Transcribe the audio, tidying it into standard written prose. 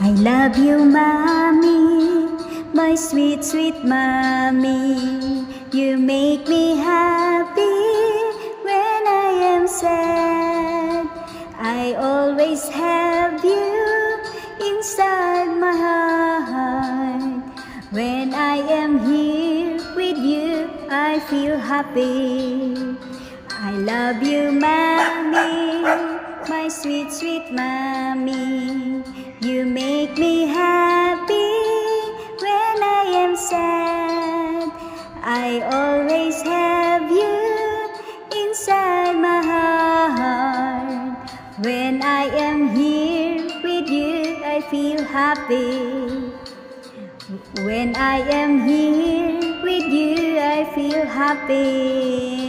I love you, mommy, my sweet, sweet mommy. You make me happy when I am sad. I always have you inside my heart. When I am here with you, I feel happy. I love you, mommy, my sweet, sweet mommy. You make me happy when I am sad. I always have you inside my heart. When I am here with you, I feel happy. When I am here with you, I feel happy.